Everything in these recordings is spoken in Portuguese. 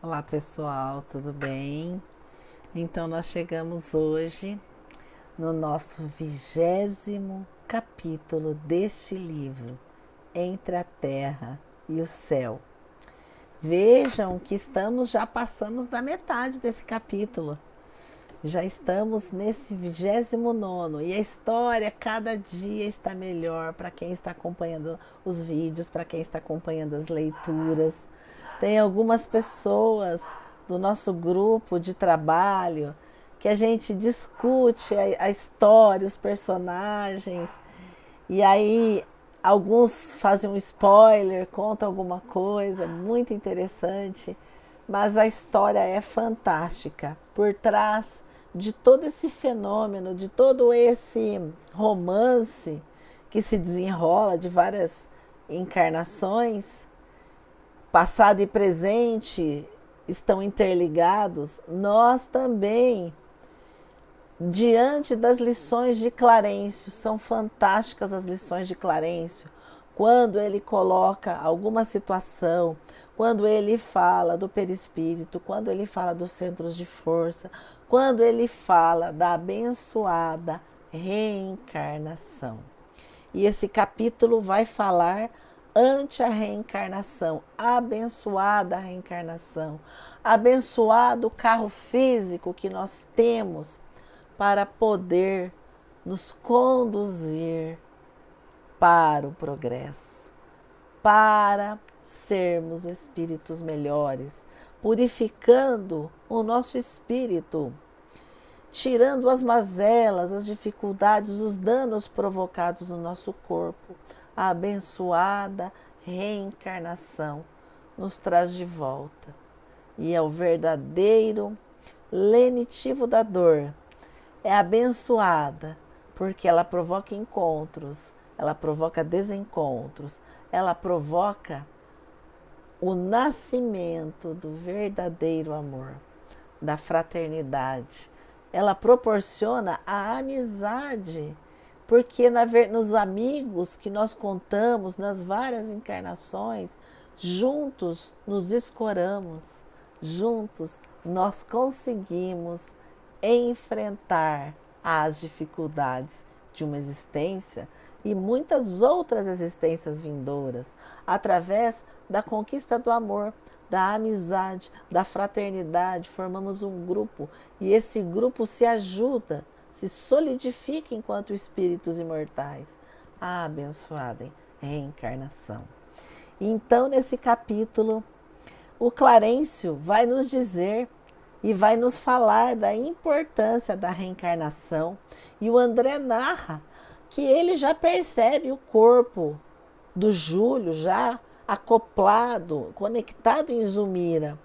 Olá pessoal, tudo bem? Então nós chegamos hoje no nosso 20º capítulo deste livro, Entre a Terra e o Céu. Vejam que já passamos da metade desse capítulo. Já estamos nesse 29º e a história cada dia está melhor para quem está acompanhando os vídeos, para quem está acompanhando as leituras. Tem algumas pessoas do nosso grupo de trabalho que a gente discute a história, os personagens, e aí alguns fazem um spoiler, contam alguma coisa muito interessante, mas a história é fantástica. Por trás de todo esse fenômeno, de todo esse romance que se desenrola de várias encarnações, passado e presente estão interligados, nós também, diante das lições de Clarencio, são fantásticas as lições de Clarencio, quando ele coloca alguma situação, quando ele fala do perispírito, quando ele fala dos centros de força, quando ele fala da abençoada reencarnação. E esse capítulo vai falar ante a reencarnação, abençoada a reencarnação, abençoado o carro físico que nós temos para poder nos conduzir para o progresso, para sermos espíritos melhores, purificando o nosso espírito, tirando as mazelas, as dificuldades, os danos provocados no nosso corpo. A abençoada reencarnação nos traz de volta. E é o verdadeiro lenitivo da dor. É abençoada porque ela provoca encontros, ela provoca desencontros, ela provoca o nascimento do verdadeiro amor, da fraternidade. Ela proporciona a amizade, porque nos amigos que nós contamos nas várias encarnações, juntos nos escoramos, juntos nós conseguimos enfrentar as dificuldades de uma existência e muitas outras existências vindouras, através da conquista do amor, da amizade, da fraternidade. Formamos um grupo e esse grupo se ajuda, se solidifica enquanto espíritos imortais. A abençoada reencarnação. Então, nesse capítulo, o Clarencio vai nos dizer e vai nos falar da importância da reencarnação. E o André narra que ele já percebe o corpo do Júlio já acoplado, conectado em Zumira.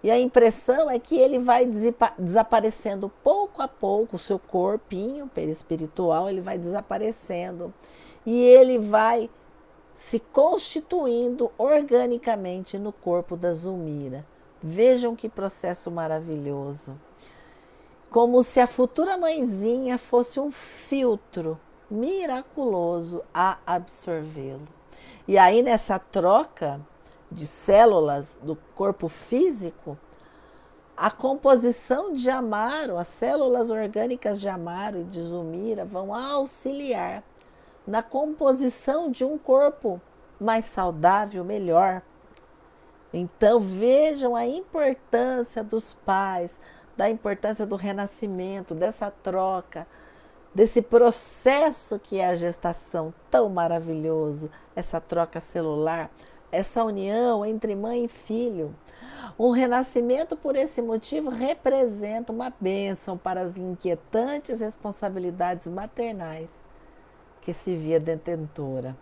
E a impressão é que ele vai desaparecendo pouco a pouco, o seu corpinho perispiritual, ele vai desaparecendo. E ele vai se constituindo organicamente no corpo da Zumira. Vejam que processo maravilhoso. Como se a futura mãezinha fosse um filtro miraculoso a absorvê-lo. E aí, nessa troca de células do corpo físico, a composição de Amaro, as células orgânicas de Amaro e de Zumira vão auxiliar na composição de um corpo mais saudável, melhor. Então vejam a importância dos pais, da importância do renascimento, dessa troca, desse processo que é a gestação tão maravilhoso, essa troca celular, essa união entre mãe e filho. Um renascimento, por esse motivo, representa uma bênção para as inquietantes responsabilidades maternais que se via detentora.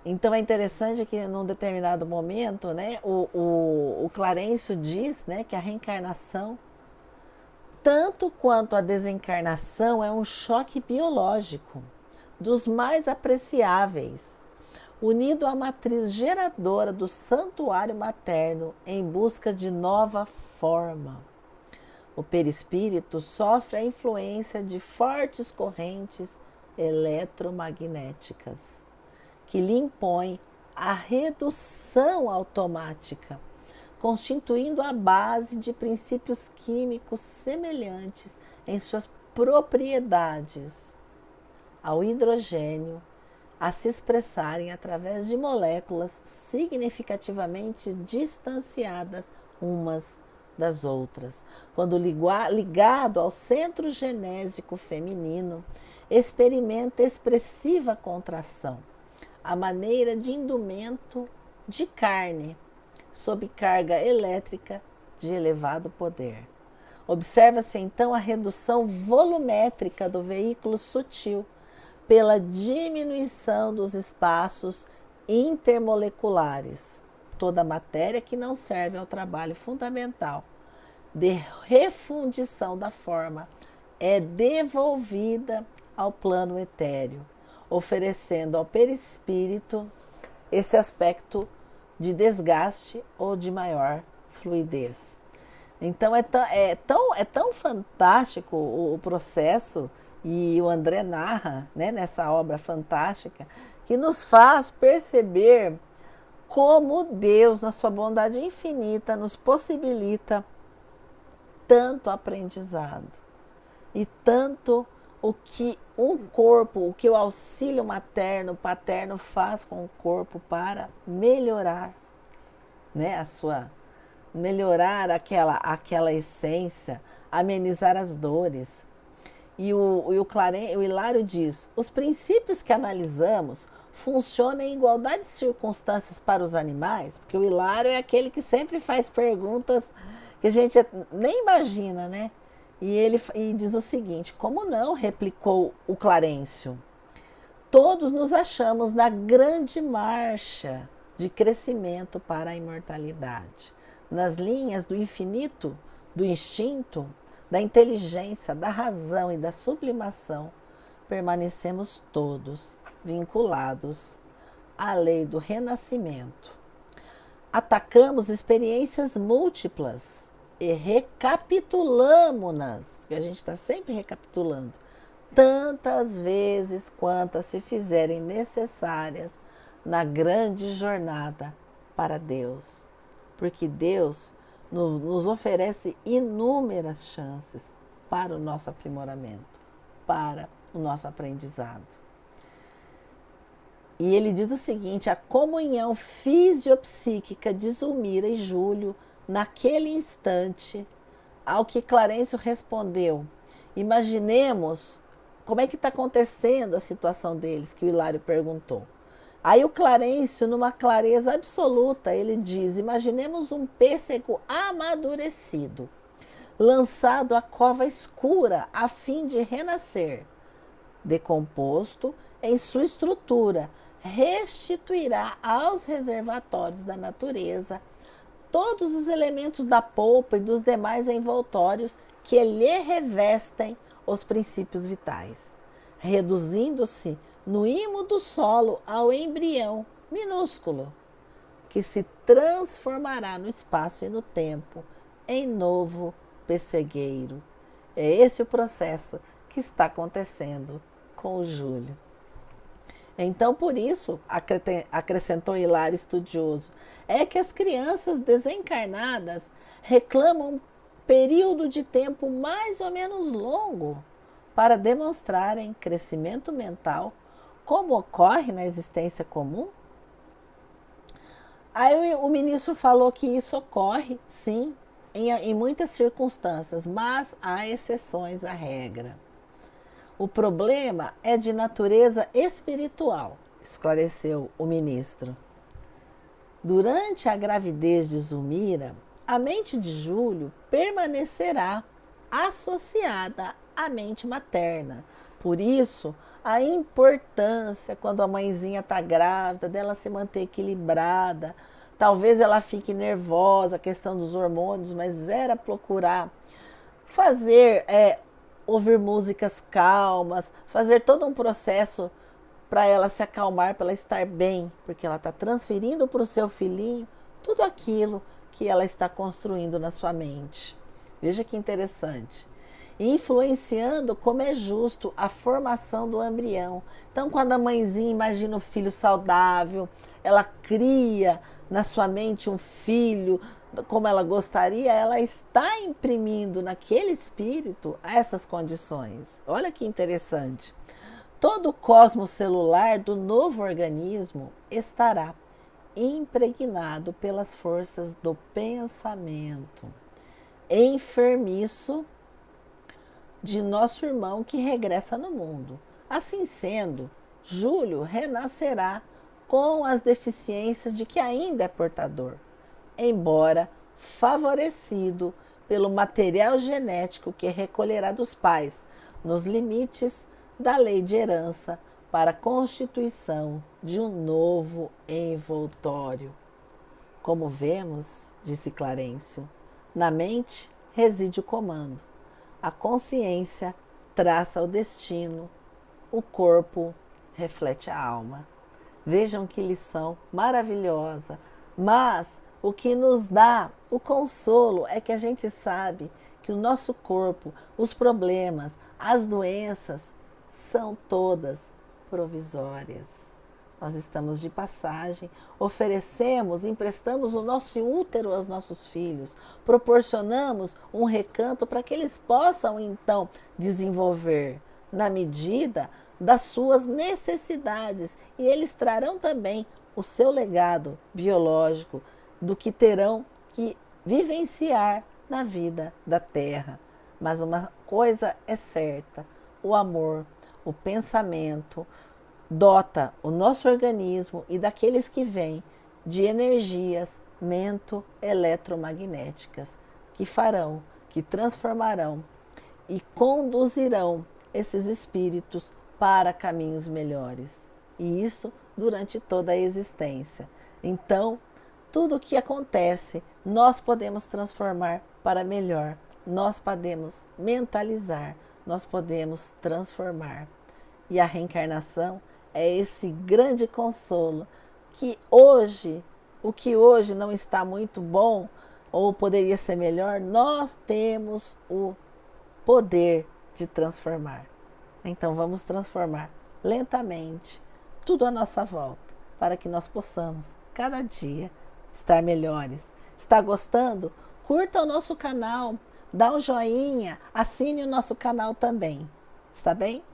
Então é interessante que num determinado momento, né, o Clarencio diz, né, que a reencarnação, tanto quanto a desencarnação, é um choque biológico dos mais apreciáveis, unido à matriz geradora do santuário materno em busca de nova forma. O perispírito sofre a influência de fortes correntes eletromagnéticas que lhe impõe a redução automática, constituindo a base de princípios químicos semelhantes em suas propriedades ao hidrogênio, a se expressarem através de moléculas significativamente distanciadas umas das outras. Quando ligado ao centro genésico feminino, experimenta expressiva contração, à maneira de indumento de carne, sob carga elétrica de elevado poder. Observa-se então a redução volumétrica do veículo sutil pela diminuição dos espaços intermoleculares. Toda a matéria que não serve ao trabalho fundamental de refundição da forma é devolvida ao plano etéreo, oferecendo ao perispírito esse aspecto de desgaste ou de maior fluidez. Então é tão fantástico o processo, e o André narra, né, nessa obra fantástica, que nos faz perceber como Deus, na sua bondade infinita, nos possibilita tanto aprendizado e tanto o que o corpo, o que o auxílio materno, paterno faz com o corpo para melhorar, né, melhorar aquela essência, amenizar as dores. E o Hilário diz: os princípios que analisamos funcionam em igualdade de circunstâncias para os animais, porque o Hilário é aquele que sempre faz perguntas que a gente nem imagina, né? E ele diz o seguinte: como não? Replicou o Clarencio. Todos nos achamos na grande marcha de crescimento para a imortalidade, nas linhas do infinito, do instinto, da inteligência, da razão e da sublimação, permanecemos todos vinculados à lei do renascimento. Atacamos experiências múltiplas e recapitulamo-nas, porque a gente está sempre recapitulando, tantas vezes quantas se fizerem necessárias na grande jornada para Deus, porque Deus nos oferece inúmeras chances para o nosso aprimoramento, para o nosso aprendizado. E ele diz o seguinte: a comunhão fisiopsíquica de Zulmira e Júlio, naquele instante, ao que Clarencio respondeu: imaginemos como é que está acontecendo a situação deles, que o Hilário perguntou. Aí o Clarencio, numa clareza absoluta, ele diz: imaginemos um pêssego amadurecido, lançado à cova escura a fim de renascer. Decomposto em sua estrutura, restituirá aos reservatórios da natureza todos os elementos da polpa e dos demais envoltórios que lhe revestem os princípios vitais, reduzindo-se no imo do solo ao embrião minúsculo, que se transformará no espaço e no tempo em novo pessegueiro. É esse o processo que está acontecendo com o Júlio. Então, por isso, acrescentou Hilário estudioso, é que as crianças desencarnadas reclamam um período de tempo mais ou menos longo para demonstrarem crescimento mental, como ocorre na existência comum? Aí o ministro falou que isso ocorre, sim, em muitas circunstâncias, mas há exceções à regra. O problema é de natureza espiritual, esclareceu o ministro. Durante a gravidez de Zulmira, a mente de Júlio permanecerá associada à mente materna. Por isso, a importância, quando a mãezinha está grávida, dela se manter equilibrada. Talvez ela fique nervosa, a questão dos hormônios, mas era procurar fazer, ouvir músicas calmas, fazer todo um processo para ela se acalmar, para ela estar bem, porque ela está transferindo para o seu filhinho tudo aquilo que ela está construindo na sua mente. Veja que interessante. Influenciando como é justo a formação do embrião. Então, quando a mãezinha imagina o filho saudável, ela cria na sua mente um filho como ela gostaria, ela está imprimindo naquele espírito essas condições. Olha que interessante. Todo o cosmos celular do novo organismo estará impregnado pelas forças do pensamento enfermiço de nosso irmão que regressa no mundo. Assim sendo, Júlio renascerá com as deficiências de que ainda é portador, embora favorecido pelo material genético que recolherá dos pais, nos limites da lei de herança, para a constituição de um novo envoltório. Como vemos, disse Clarencio, na mente reside o comando. A consciência traça o destino, o corpo reflete a alma. Vejam que lição maravilhosa, mas o que nos dá o consolo é que a gente sabe que o nosso corpo, os problemas, as doenças são todas provisórias. Nós estamos de passagem, oferecemos, emprestamos o nosso útero aos nossos filhos, proporcionamos um recanto para que eles possam então desenvolver na medida das suas necessidades, e eles trarão também o seu legado biológico do que terão que vivenciar na vida da Terra. Mas uma coisa é certa: o amor, o pensamento dota o nosso organismo e daqueles que vêm de energias mento-eletromagnéticas que farão, que transformarão e conduzirão esses espíritos para caminhos melhores. E isso durante toda a existência. Então, tudo o que acontece, nós podemos transformar para melhor. Nós podemos mentalizar, nós podemos transformar. E a reencarnação é esse grande consolo que hoje, o que hoje não está muito bom ou poderia ser melhor, nós temos o poder de transformar. Então vamos transformar lentamente tudo à nossa volta para que nós possamos cada dia estar melhores. Está gostando? Curta o nosso canal, dá um joinha, assine o nosso canal também. Está bem?